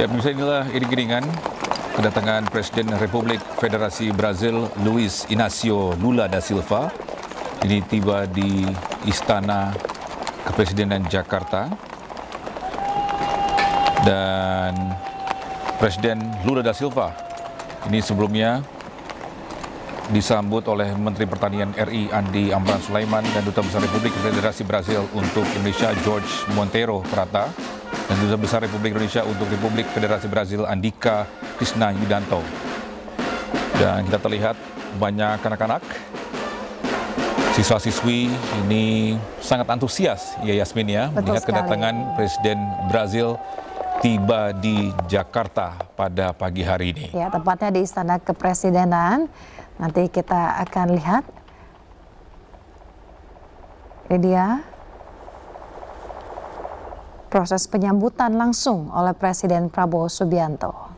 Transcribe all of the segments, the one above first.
Ya, pemirsa, inilah iring-iringan kedatangan Presiden Republik Federasi Brazil Luiz Inácio Lula da Silva. Ini tiba di Istana Kepresidenan Jakarta. Dan Presiden Lula da Silva ini sebelumnya disambut oleh Menteri Pertanian RI Andi Amran Sulaiman dan Duta Besar Republik Federasi Brazil untuk Indonesia Jorge Monteiro Prata dan Duta Besar Republik Indonesia untuk Republik Federasi Brazil Andika Krishna Yudanto. Dan kita terlihat banyak anak-anak, siswa-siswi ini sangat antusias ya Yasmin ya, melihat kedatangan Presiden Brazil tiba di Jakarta pada pagi hari ini. Ya, tepatnya di Istana Kepresidenan. Nanti kita akan lihat. Ini dia proses penyambutan langsung oleh Presiden Prabowo Subianto.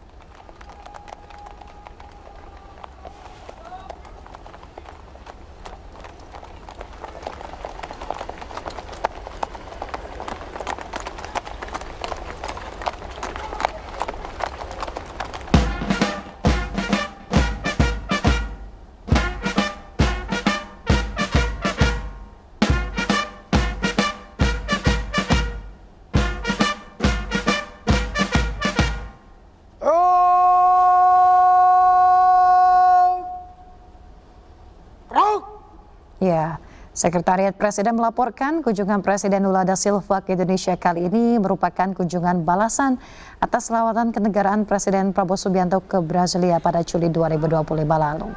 Ya, Sekretariat Presiden melaporkan kunjungan Presiden Lula da Silva ke Indonesia kali ini merupakan kunjungan balasan atas lawatan kenegaraan Presiden Prabowo Subianto ke Brasilia pada Juli 2025 lalu.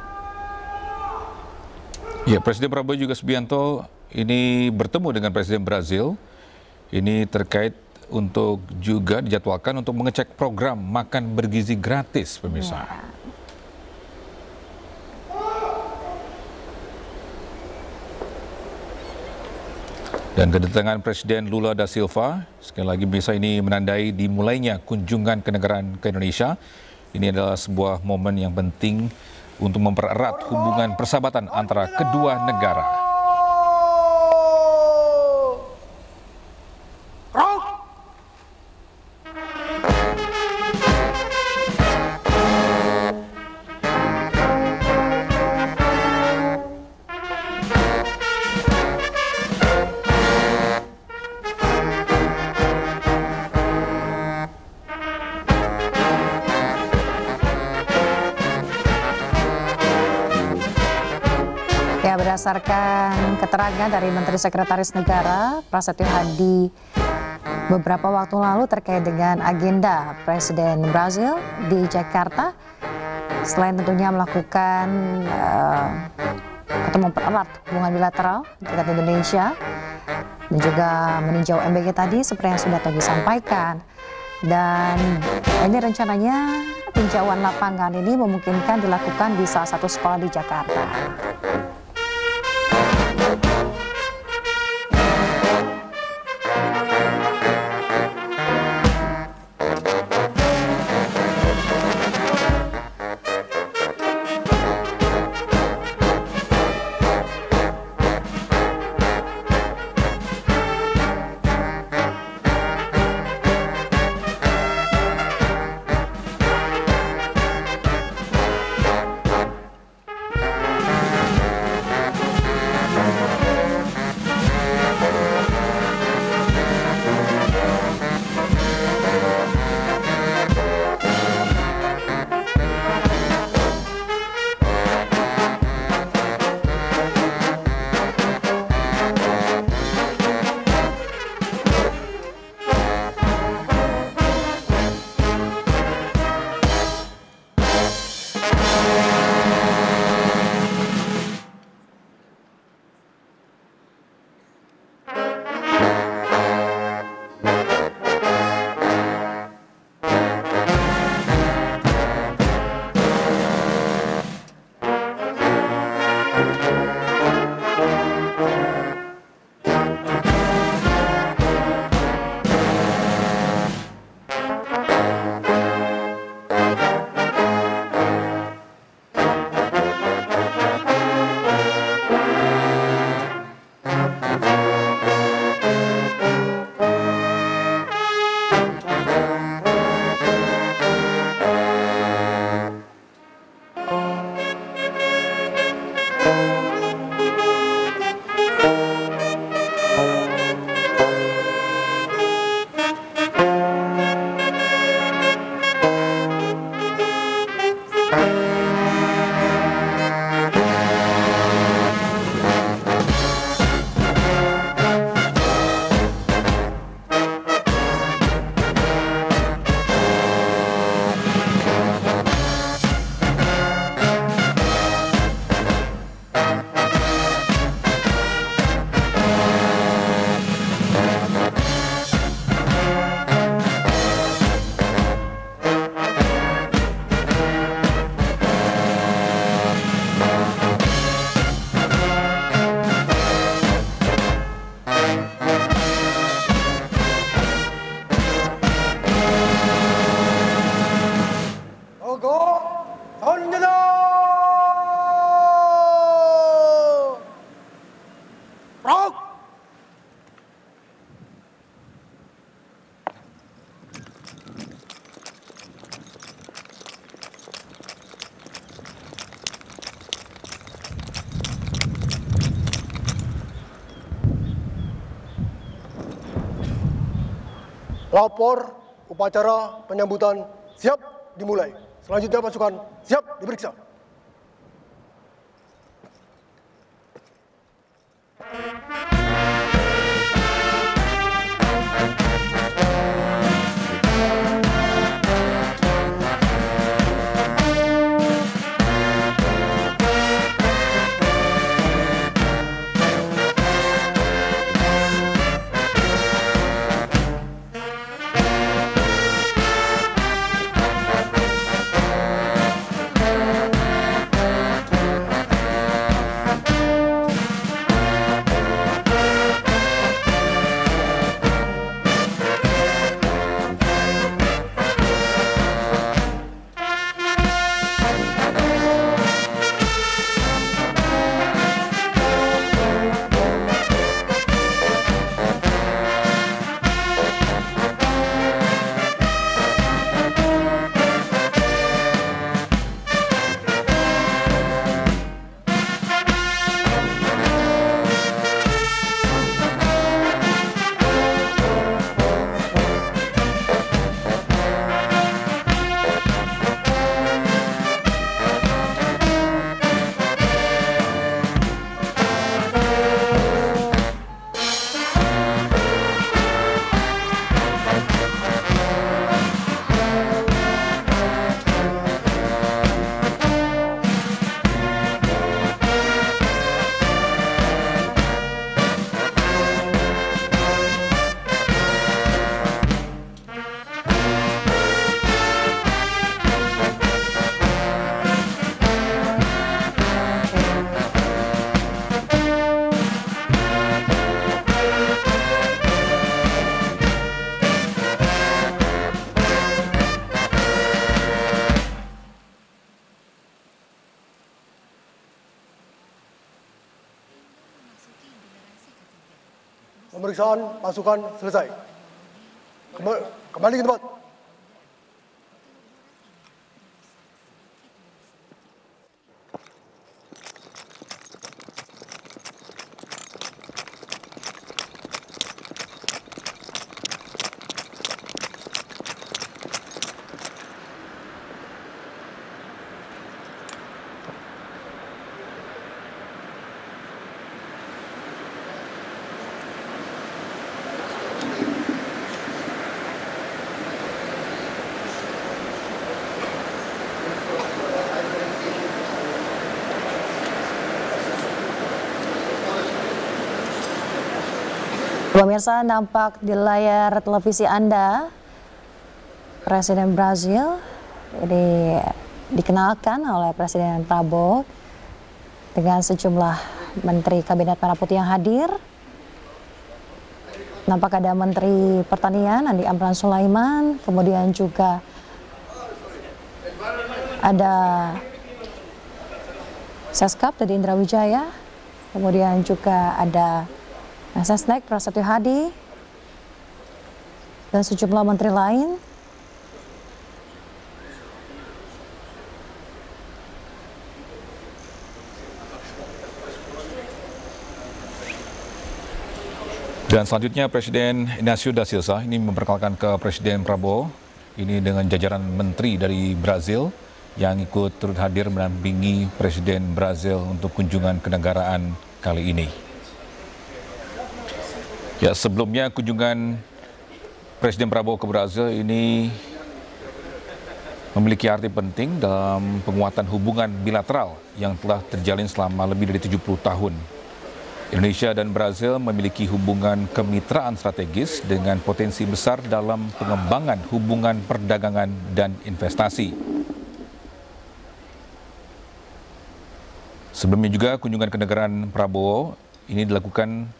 Ya, Presiden Prabowo juga Subianto ini bertemu dengan Presiden Brazil. Ini terkait untuk juga dijadwalkan untuk mengecek program makan bergizi gratis, pemirsa. Ya. Dan kedatangan Presiden Lula da Silva, sekali lagi bisa ini menandai dimulainya kunjungan kenegaraan ke Indonesia. Ini adalah sebuah momen yang penting untuk mempererat hubungan persahabatan antara kedua negara. Ya, berdasarkan keterangan dari Menteri Sekretaris Negara Prasetyo Hadi beberapa waktu lalu terkait dengan agenda Presiden Brazil di Jakarta, selain tentunya melakukan atau mempererat hubungan bilateral dengan Indonesia dan juga meninjau MBG tadi seperti yang sudah Togi sampaikan, dan ini rencananya tinjauan lapangan ini memungkinkan dilakukan di salah satu sekolah di Jakarta. Rapor upacara penyambutan siap dimulai. Selanjutnya pasukan siap diperiksa. Pemeriksaan pasukan selesai. Kembali ke tempat. Pemirsa, nampak di layar televisi Anda, Presiden Brazil ini dikenalkan oleh Presiden Prabowo dengan sejumlah Menteri Kabinet Merah Putih yang hadir. Nampak ada Menteri Pertanian Andi Amran Sulaiman, kemudian juga ada Seskap Dede Indra Wijaya, kemudian juga ada Mensesnek Prasetyo Hadi, dan sejumlah menteri lain. Dan selanjutnya Presiden Inácio da Silva ini memperkenalkan ke Presiden Prabowo ini dengan jajaran menteri dari Brazil yang ikut turut hadir mendampingi Presiden Brazil untuk kunjungan kenegaraan kali ini. Ya, sebelumnya kunjungan Presiden Prabowo ke Brazil ini memiliki arti penting dalam penguatan hubungan bilateral yang telah terjalin selama lebih dari 70 tahun. Indonesia dan Brazil memiliki hubungan kemitraan strategis dengan potensi besar dalam pengembangan hubungan perdagangan dan investasi. Sebelumnya juga kunjungan kenegaraan Prabowo ini dilakukan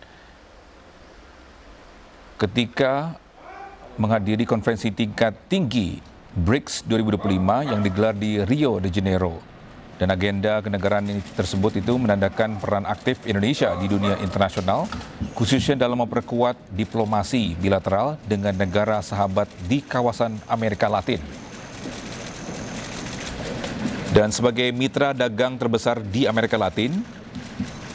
ketika menghadiri konferensi tingkat tinggi BRICS 2025 yang digelar di Rio de Janeiro. Dan agenda kenegaraan tersebut itu menandakan peran aktif Indonesia di dunia internasional, khususnya dalam memperkuat diplomasi bilateral dengan negara sahabat di kawasan Amerika Latin. Dan sebagai mitra dagang terbesar di Amerika Latin,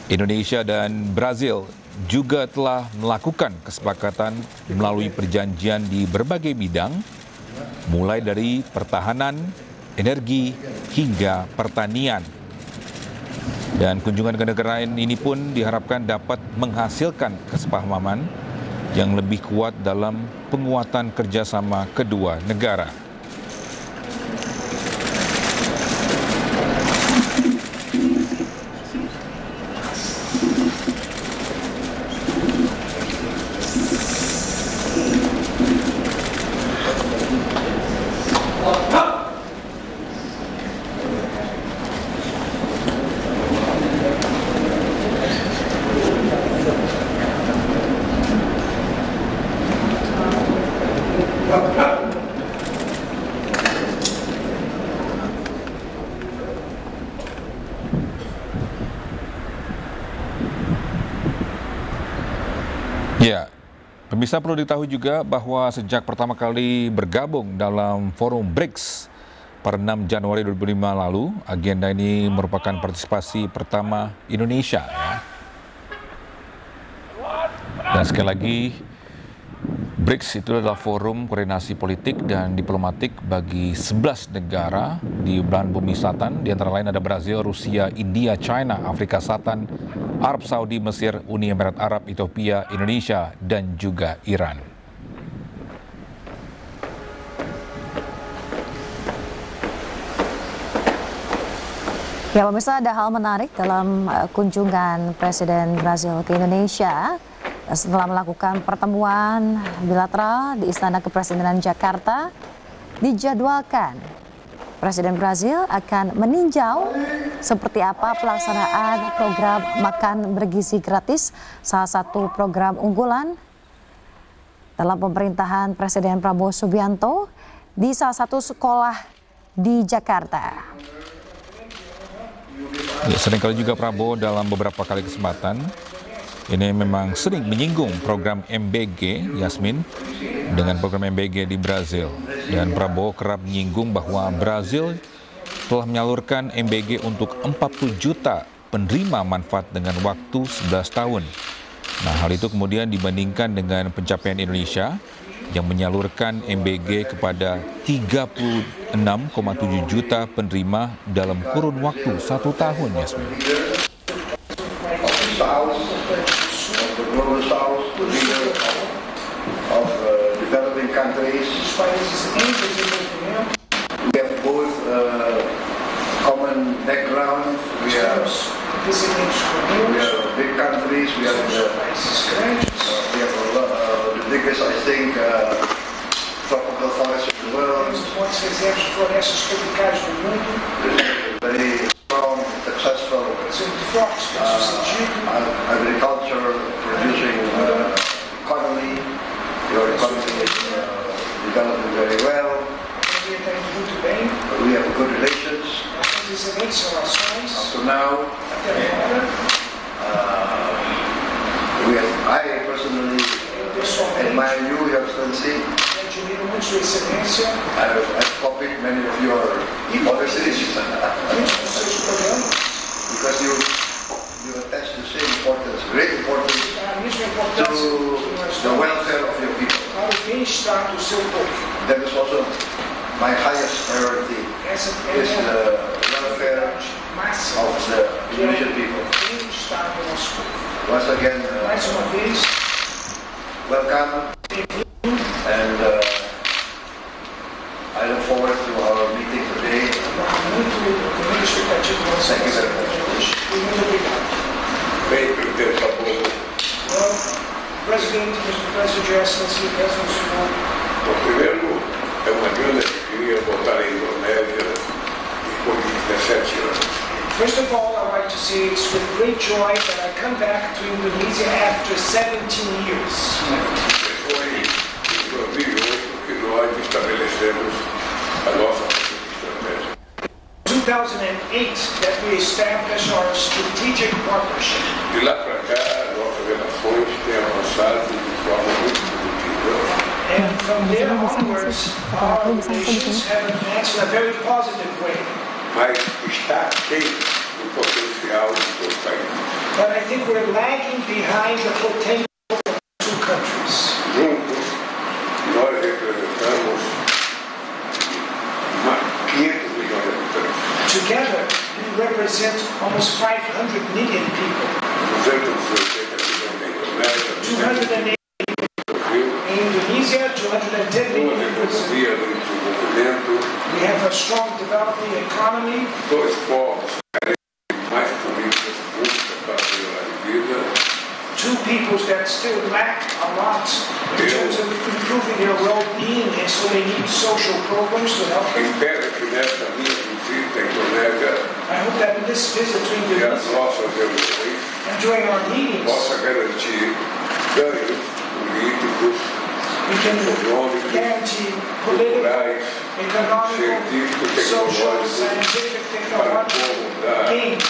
Indonesia dan Brazil juga telah melakukan kesepakatan melalui perjanjian di berbagai bidang, mulai dari pertahanan, energi, hingga pertanian. Dan kunjungan ke negara ini pun diharapkan dapat menghasilkan kesepahaman yang lebih kuat dalam penguatan kerjasama kedua negara. Ya, pemirsa perlu diketahui juga bahwa sejak pertama kali bergabung dalam forum BRICS pada 6 Januari 2005 lalu, agenda ini merupakan partisipasi pertama Indonesia. Ya. Dan sekali lagi, BRICS itu adalah forum koordinasi politik dan diplomatik bagi 11 negara di belahan bumi selatan, di antara lain ada Brazil, Rusia, India, China, Afrika Selatan, Arab Saudi, Mesir, Uni Emirat Arab, Ethiopia, Indonesia, dan juga Iran. Ya, pemirsa, ada hal menarik dalam kunjungan Presiden Brazil ke Indonesia. Setelah melakukan pertemuan bilateral di Istana Kepresidenan Jakarta, dijadwalkan Presiden Brazil akan meninjau seperti apa pelaksanaan program makan bergizi gratis, salah satu program unggulan dalam pemerintahan Presiden Prabowo Subianto di salah satu sekolah di Jakarta. Ya, seringkali juga Prabowo dalam beberapa kali kesempatan ini memang sering menyinggung program MBG, Yasmin, dengan program MBG di Brazil. Dan Prabowo kerap menyinggung bahwa Brazil telah menyalurkan MBG untuk 40 juta penerima manfaat dengan waktu 11 tahun. Nah, hal itu kemudian dibandingkan dengan pencapaian Indonesia yang menyalurkan MBG kepada 36,7 juta penerima dalam kurun waktu 1 tahun, Yasmin. The global south, the leader of developing countries. We have both common background. We are big countries. We have the biggest, I think, tropical forests in the world. Very strong, successful agriculture, producing economy. Your economy is developing very well. We have good relations. Up to now, I personally admire you, Your Excellency. I've copied many of your policies because you attach the same importance, great importance to the welfare of your people. That is also my highest priority, is the welfare of the Indonesian people. Once again, welcome, and I look forward to our meeting today. Thank you very much. Well, President, Mr. President, Your Excellency, President Supreme. Primeiro, é uma grande alegria voltar à Indonésia depois de 17 anos. First of all, I'd like to say it's with great joy that I come back to Indonesia after 17 years. Foi em 2008 que nós estabelecemos a nossa estratégia. 2008 that we established our strategic partnership. De lá para cá, nossas relações têm avançado de forma muito positiva. And from there onwards, our relations have advanced in a very positive way. Mas está aquém o potencial de todo o país. But I think we're lagging behind the potential of the two countries. Juntos, nós representamos 500 milhões de habitantes. Together, we represent almost 500 million people. 280 milhões na Indonésia, 280 in Indonesia, 210 million in Brazil. economia do desenvolvimento, We have a strong developing economy, dois povos carentes de mais políticas públicas para melhorar a vida. two peoples that still lack a lot in terms of improving their well-being, and so they need social programs to help them. Espero que nessa minha visita à Indonésia I hope that in this visit to e as Indonesia nossas reuniões and during our meetings, possa garantir ganhos políticos, we can econômicos, guarantee political, culturais, economical, científicos, social, tecnológicos scientific, para o technological povo da gains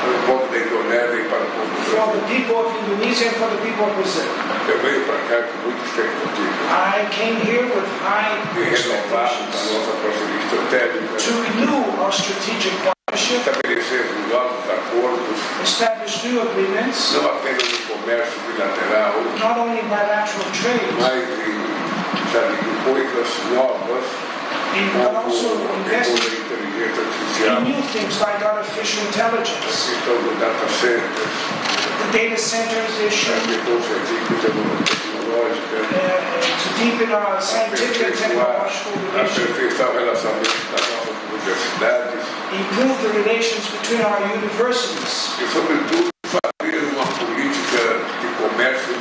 para o povo da Indonésia e para o povo do for Brasil. the people of Indonesia and for the people of Brazil. Eu venho para cá com muita expectativa I came here with high de renovar a expectations nossa parceria estratégica, to renew our strategic partnership, estabelecer novos acordos, establish new agreements, não apenas no comércio bilateral, not only bilateral trade, mas em coisas novas, but como also a invest questão da inteligência artificial, in new things like artificial a intelligence, questão do data centers, the data centers a issue, questão científica e tecnológica, to deepen our scientific and technological relations, aperfeiçoar o relacionamento das nossas universidades improve the relations between our universities, e, sobretudo, fazer uma política de comércio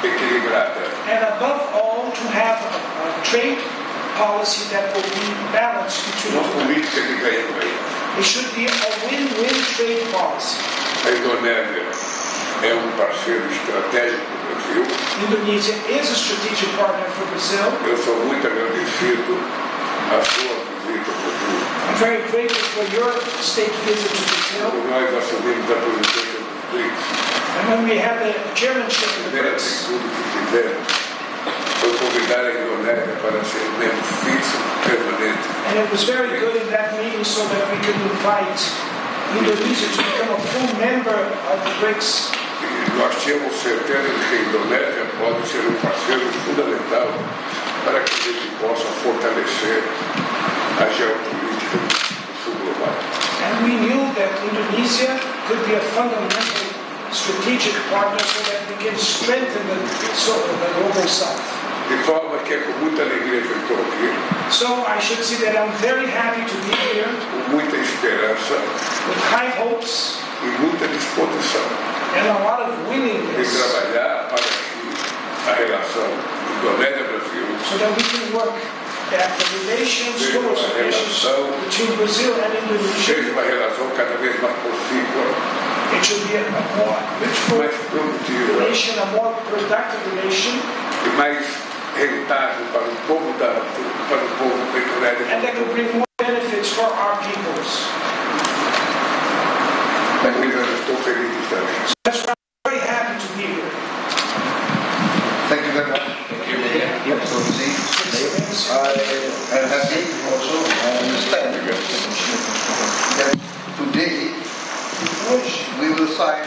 equilibrada. and above all, to have a trade policy that will be balanced between Uma the two. política de ganho-ganho. It should be a win-win trade policy. A Indonésia é parceiro estratégico do Brasil. Indonesia is a strategic partner for Brazil. Eu sou muito agradecido à sua visita ao Brasil. I'm very grateful for your state visit to Brazil. Quando nós assumimos a presidência do BRICS, And when we had the chairmanship a of the primeira BRICS, atitude que fizemos foi convidar a Indonésia para ser membro fixo permanente. and it was very good in that meeting so that we could invite Indonesia to become a full member of the BRICS. E nós tínhamos certeza de que a Indonésia pode ser um parceiro fundamental para que a gente possa fortalecer a geopolítica do sul global. And we knew that Indonesia could be a fundamental strategic partner so that we can strengthen the global south. De forma que é com muita alegria que eu estou aqui, So I should say that I'm very happy to be here com muita esperança with high hopes e muita disposição and a lot of de willingness trabalhar para que a relação Indonésia-Brasil so that we can work that the relations, close relations between Brazil and Indonesia, seja uma relação cada vez mais profícua, it should be a more richful mais produtiva relation, a more productive relation, e mais rentável para o povo da Indonésia. and that could bring more benefits for our peoples. Eu estou feliz de estar aqui. That's why I'm very happy to be here. Thank you very much. So, see, I am happy also, I understand that today we will sign